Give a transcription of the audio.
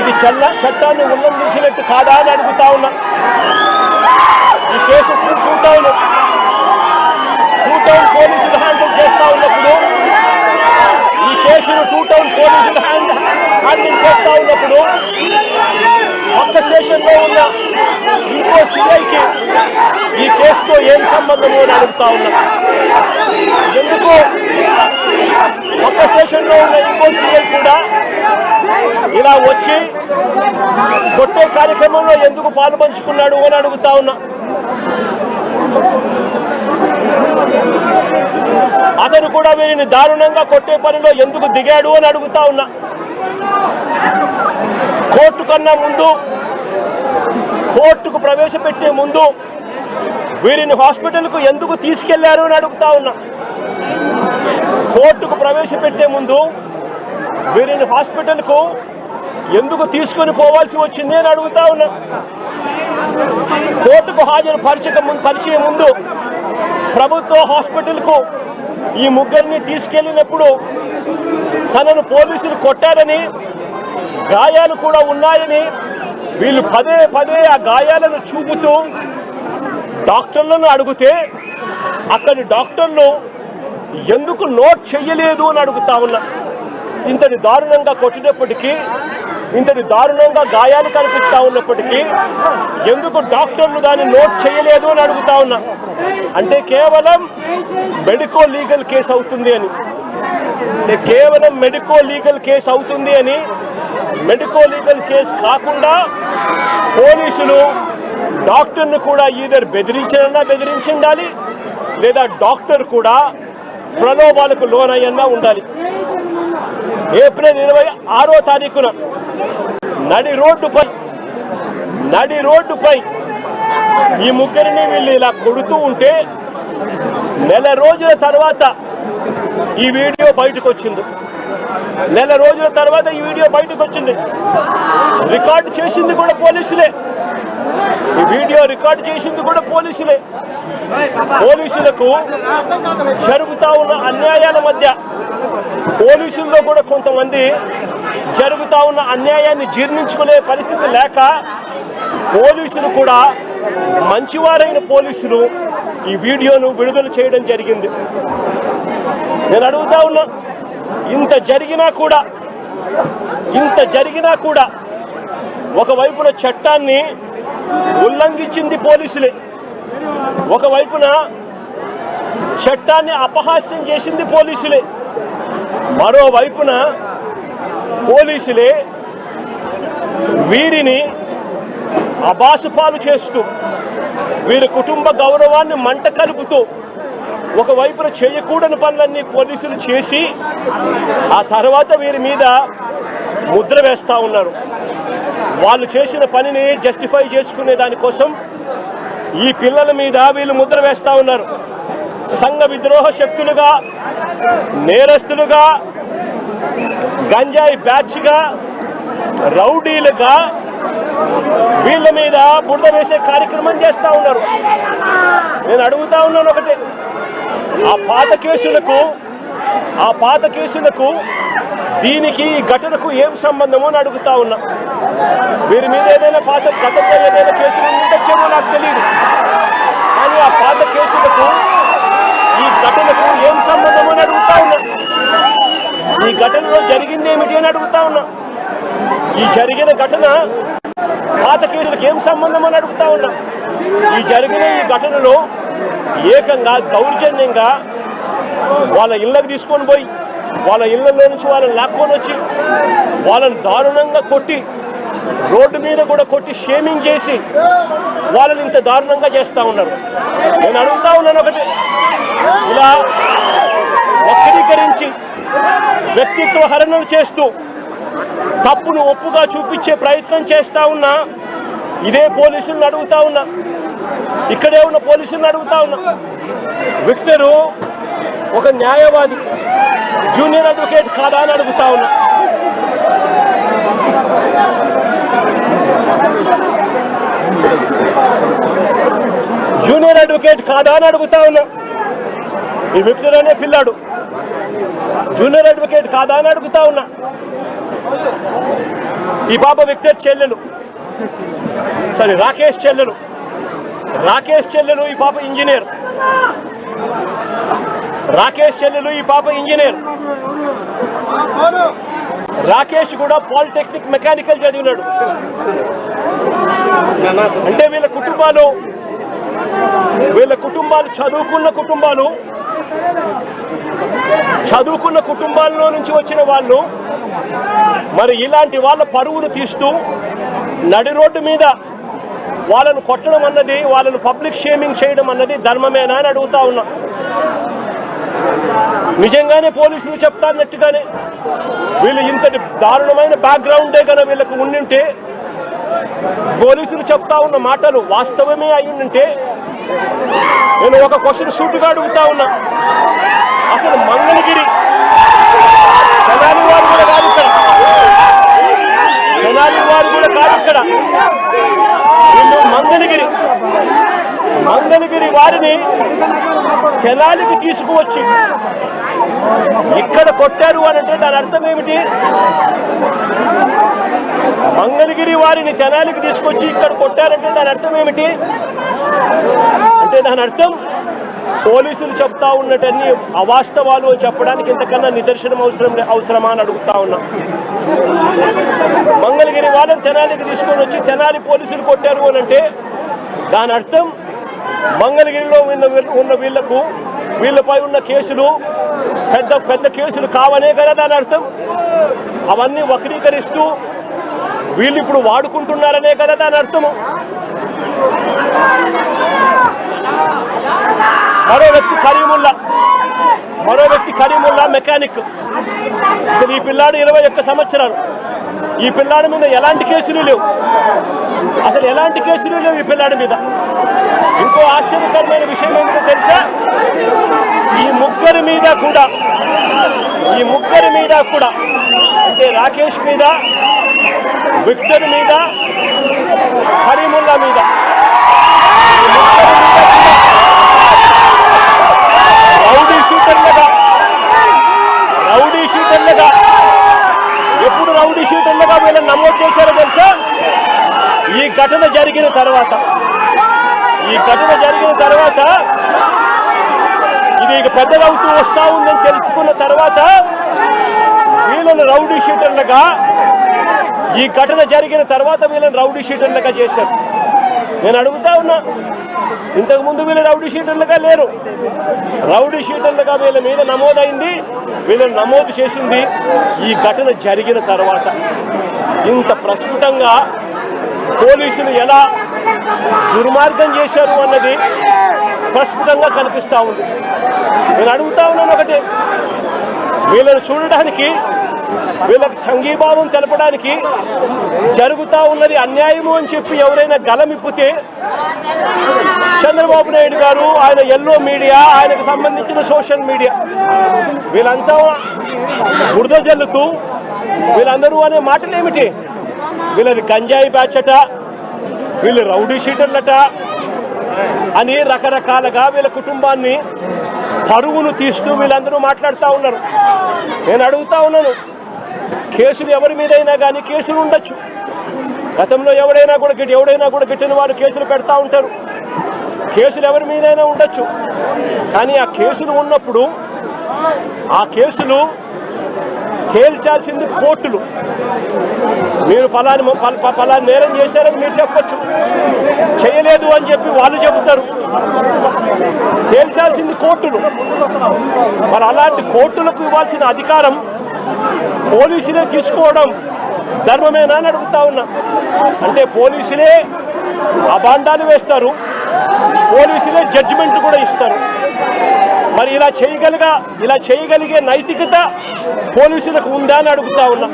ఇది చట్టాన్ని ఉల్లంఘించినట్టు కాదా అని అడుగుతా ఉన్నా. ఈ కేసు టూ టౌన్ పోలీసులు హ్యాండిల్ చేస్తా ఉన్నప్పుడు, ఈ కేసును టూ టౌన్ పోలీసులు హ్యాండిల్ చేస్తా ఉన్నప్పుడు పక్క స్టేషన్లో ఉన్న ఇంకో సిఐకి ఈ కేసుతో ఏం సంబంధము అని అడుగుతా ఉన్నా. ఎందుకు పక్క స్టేషన్లో ఉన్న ఇంకో సిఐ కూడా ఇలా వచ్చి కొట్టే కార్యక్రమంలో ఎందుకు పాలు పంచుకున్నాడు అని అడుగుతా ఉన్నా. అతను కూడా వీరిని దారుణంగా కొట్టే పనిలో ఎందుకు దిగాడు అని అడుగుతా ఉన్నా. కోర్టు కన్నా ముందు, కోర్టుకు ప్రవేశపెట్టే ముందు వీరిని హాస్పిటల్కు ఎందుకు తీసుకెళ్లారు అని అడుగుతా ఉన్నా. కోర్టుకు ప్రవేశపెట్టే ముందు వీరిని హాస్పిటల్కు ఎందుకు తీసుకొని పోవాల్సి వచ్చింది అని అడుగుతా ఉన్నా. కోర్టుకు పరిచయ ముందు ప్రభుత్వ హాస్పిటల్కు ఈ ముగ్గురిని తీసుకెళ్లినప్పుడు తనను పోలీసులు కొట్టారని, గాయాలు కూడా ఉన్నాయని వీళ్ళు పదే పదే ఆ గాయాలను చూపుతూ డాక్టర్లను అడిగితే అక్కడి డాక్టర్లు ఎందుకు నోట్ చెయ్యలేదు అని అడుగుతా ఉన్నా. ఇంతటి దారుణంగా కొట్టినప్పటికీ, ఇంతటి దారుణంగా గాయాలు కనిపిస్తా ఉన్నప్పటికీ ఎందుకు డాక్టర్లు దాన్ని నోట్ చేయలేదు అని అడుగుతా ఉన్నా. అంటే కేవలం మెడికో లీగల్ కేసు అవుతుంది అని, కేవలం మెడికో లీగల్ కేసు అవుతుంది అని, మెడికో లీగల్ కేసు కాకుండా పోలీసులు డాక్టర్ను కూడా ఈధర్ బెదిరించాలి, లేదా డాక్టర్ కూడా ప్రలోభాలకు లోనయ్యన్నా ఉండాలి. ఏప్రిల్ 26వ తారీఖున నడి రోడ్డుపై ఈ ముగ్గురిని వీళ్ళు ఇలా కొడుతూ ఉంటే నెల రోజుల తర్వాత ఈ వీడియో బయటకు వచ్చింది. రికార్డు చేసింది కూడా పోలీసులే. ఈ వీడియో రికార్డు చేసింది కూడా పోలీసులే. పోలీసులకు జరుగుతా ఉన్న అన్యాయాల మధ్య పోలీసుల్లో కూడా కొంతమంది జరుగుతా ఉన్న అన్యాయాన్ని జీర్ణించుకునే పరిస్థితి లేక పోలీసులు కూడా, మంచివారైన పోలీసులు ఈ వీడియోను విడుదల చేయడం జరిగింది. నేను అడుగుతా ఉన్నా, ఇంత జరిగినా కూడా ఒకవైపున చట్టాన్ని ఉల్లంఘించింది పోలీసులే, ఒకవైపున చట్టాన్ని అపహాస్యం చేసింది పోలీసులే, మరోవైపున పోలీసులే వీరిని అబాసుపాలు చేస్తూ, వీరి కుటుంబ గౌరవాన్ని మంట కలుపుతూ, ఒకవైపున చేయకూడని పనులన్నీ పోలీసులు చేసి ఆ తర్వాత వీరి మీద ముద్ర వేస్తూ ఉన్నారు. వాళ్ళు చేసిన పనిని జస్టిఫై చేసుకునే దానికోసం ఈ పిల్లల మీద వీళ్ళు ముద్ర వేస్తూ ఉన్నారు. సంఘ విద్రోహ శక్తులుగా, నేరస్తులుగా, గంజాయి బ్యాచ్గా, రౌడీలుగా వీళ్ళ మీద బురద వేసే కార్యక్రమం చేస్తూ ఉన్నారు. నేను అడుగుతా ఉన్నాను ఒకటే, ఆ పాత కేసులకు దీనికి ఈ ఘటనకు ఏం సంబంధమో అని అడుగుతా ఉన్నా. వీరి మీద ఏదైనా గతంలో ఏదైనా కేసులు ఉండొచ్చేమో నాకు తెలియదు, కానీ ఆ పాత కేసులకు ఈ ఘటనకు ఏం సంబంధమో అని అడుగుతా ఉన్నా. ఈ ఘటనలో జరిగింది ఏమిటి అని అడుగుతా ఉన్నా. ఈ జరిగిన ఘటన పాత కేసులకు ఏం సంబంధం అని అడుగుతా ఉన్నా. ఈ ఘటనలో ఏకంగా దౌర్జన్యంగా వాళ్ళ ఇళ్ళకు తీసుకొని పోయి, వాళ్ళ ఇళ్లలో నుంచి వాళ్ళని లాక్కొని వచ్చి, వాళ్ళని దారుణంగా కొట్టి, రోడ్డు మీద కూడా కొట్టి షేమింగ్ చేసి వాళ్ళని ఇంత దారుణంగా చేస్తూ ఉన్నారు. నేను అడుగుతా ఉన్నాను ఒకటి, ఇలా వక్రీకరించి వ్యక్తిత్వ హరణలు చేస్తూ తప్పును ఒప్పుగా చూపించే ప్రయత్నం చేస్తూ ఉన్నా ఇదే పోలీసులను అడుగుతా ఉన్నా, ఇక్కడే ఉన్న పోలీసులను అడుగుతా ఉన్నా. విక్టరు ఒక న్యాయవాది, జూనియర్ అడ్వకేట్ కాదా అని అడుగుతా ఉన్నా. జూనియర్ అడ్వకేట్ కాదా అని అడుగుతా ఉన్నా. ఈ విక్టర్ అనే పిల్లాడు జూనియర్ అడ్వకేట్ కాదా అని అడుగుతా ఉన్నా. ఈ పాప విక్టర్ చెల్లెలు, సారీ రాకేష్ చెల్లెలు, ఈ పాప ఇంజనీర్. రాకేష్ చెల్లెలు, ఈ పాప ఇంజనీర్. రాకేష్ కూడా పాలిటెక్నిక్ మెకానికల్ చదివినాడు. అంటే వీళ్ళ కుటుంబాలు చదువుకున్న కుటుంబాల్లో నుంచి వచ్చిన వాళ్ళు మరి ఇలాంటి వాళ్ళ పరువును తీస్తూ నడి రోడ్డు మీద వాళ్ళను కొట్టడం అన్నది, వాళ్ళను పబ్లిక్ షేమింగ్ చేయడం అన్నది ధర్మమేనా అని అడుగుతా ఉన్నా. నిజంగానే పోలీసులు చెప్తాన్నట్టుగానే వీళ్ళు ఇంతటి దారుణమైన బ్యాక్గ్రౌండే కనుక వీళ్ళకు ఉండింటే, పోలీసులు చెప్తా ఉన్న మాటలు వాస్తవమే అయ్యిందంటే, నేను ఒక క్వశ్చన్ సూటుగా అడుగుతా ఉన్నా. అసలు మంగళగిరి తెనాలి వారు కూడా కాదు ఇక్కడ, వీళ్ళు మంగళగిరి వారిని తెనాలికి తీసుకువచ్చి ఇక్కడ కొట్టారు అని అంటే దాని అర్థం ఏమిటి? మంగళగిరి వారిని తెనాలికి తీసుకొచ్చి ఇక్కడ కొట్టారంటే దాని అర్థం ఏమిటి? అంటే దాని అర్థం పోలీసులు చెప్తా ఉన్నటన్ని అవాస్తవాలు అని చెప్పడానికి ఇంతకన్నా నిదర్శనం అవసరమా అని అడుగుతా ఉన్నా. మంగళగిరి వాళ్ళని తెనాలికి తీసుకొని వచ్చి తెనాలి పోలీసులు కొట్టారు అని అంటే దాని అర్థం మంగళగిరిలో ఉన్న వీళ్ళపై ఉన్న కేసులు పెద్ద కేసులు కావనే కదా దాని అర్థం. అవన్నీ వక్రీకరిస్తూ వీళ్ళు ఇప్పుడు వాడుకుంటున్నారనే కదా దాని అర్థము. మరో వ్యక్తి కరీముల్లా మెకానిక్. అసలు ఈ పిల్లాడు 21 సంవత్సరాలు. ఈ పిల్లాడి మీద ఎలాంటి కేసులు లేవు, ఈ పిల్లాడి మీద. ఇంకో ఆశ్చర్యకరమైన విషయం ఏమిటో తెలుసా? ఈ ముగ్గురి మీద కూడా అంటే రాకేష్ మీద, విక్టర్ మీద, కరీముల్లా మీద రౌడీ షీటర్లుగా ఎప్పుడు రౌడీ షీటర్లుగా వీళ్ళని నమోదు చేశారో తెలుసా? ఈ ఘటన జరిగిన తర్వాత ఇది ఇక పెద్దదవుతూ వస్తా ఉందని తెలుసుకున్న తర్వాత వీళ్ళని రౌడీ షీటర్లుగా, ఈ ఘటన జరిగిన తర్వాత వీళ్ళని రౌడీ షీటర్లుగా చేశారు. నేను అడుగుతా ఉన్నా, ఇంతకుముందు వీళ్ళు రౌడీ షీటర్లుగా లేరు. రౌడీ షీటర్లుగా వీళ్ళ మీద నమోదైంది, వీళ్ళని నమోదు చేసింది ఈ ఘటన జరిగిన తర్వాత. ఇంత ప్రస్ఫుటంగా పోలీసులు ఎలా దుర్మార్గం చేశారు అన్నది ప్రస్ఫుటంగా కనిపిస్తూ ఉంది. నేను అడుగుతా ఉన్నాను ఒకటే, వీళ్ళని చూడడానికి, వీళ్ళకి సంఘీభావం తెలపడానికి జరుగుతూ ఉన్నది అన్యాయము అని చెప్పి ఎవరైనా గలమిప్పితే చంద్రబాబు నాయుడు గారు, ఆయన ఎల్లో మీడియా, ఆయనకు సంబంధించిన సోషల్ మీడియా వీళ్ళంతా బురద జల్లుతూ వీళ్ళందరూ అనే మాటలు ఏమిటి? వీళ్ళది గంజాయి బ్యాచ్ అట, వీళ్ళు రౌడీ షీటర్లట అని రకరకాలుగా వీళ్ళ కుటుంబాన్ని పరువును తీస్తూ వీళ్ళందరూ మాట్లాడుతూ ఉన్నారు. నేను అడుగుతా ఉన్నాను, కేసులు ఎవరి మీదైనా కానీ కేసులు ఉండొచ్చు. గతంలో ఎవడైనా కూడా గిట్టిన వారు కేసులు పెడతా ఉంటారు. కేసులు ఎవరి మీదైనా ఉండొచ్చు. కానీ ఆ కేసులు ఉన్నప్పుడు ఆ కేసులు తేల్చాల్సింది కోర్టులు. మీరు పలాని నేరం చేశారని మీరు చెప్పొచ్చు, చేయలేదు అని చెప్పి వాళ్ళు చెబుతారు. తేల్చాల్సింది కోర్టులు. మరి అలాంటి కోర్టులకు ఇవ్వాల్సిన అధికారం పోలీసులే తీసుకోవడం ధర్మమేనా అని అడుగుతా ఉన్నా. అంటే పోలీసులే అబాండాలు వేస్తారు, పోలీసులే జడ్జిమెంట్ కూడా ఇస్తారు. మరి ఇలా చేయగలిగే నైతికత పోలీసులకు ఉందా అని అడుగుతా ఉన్నా.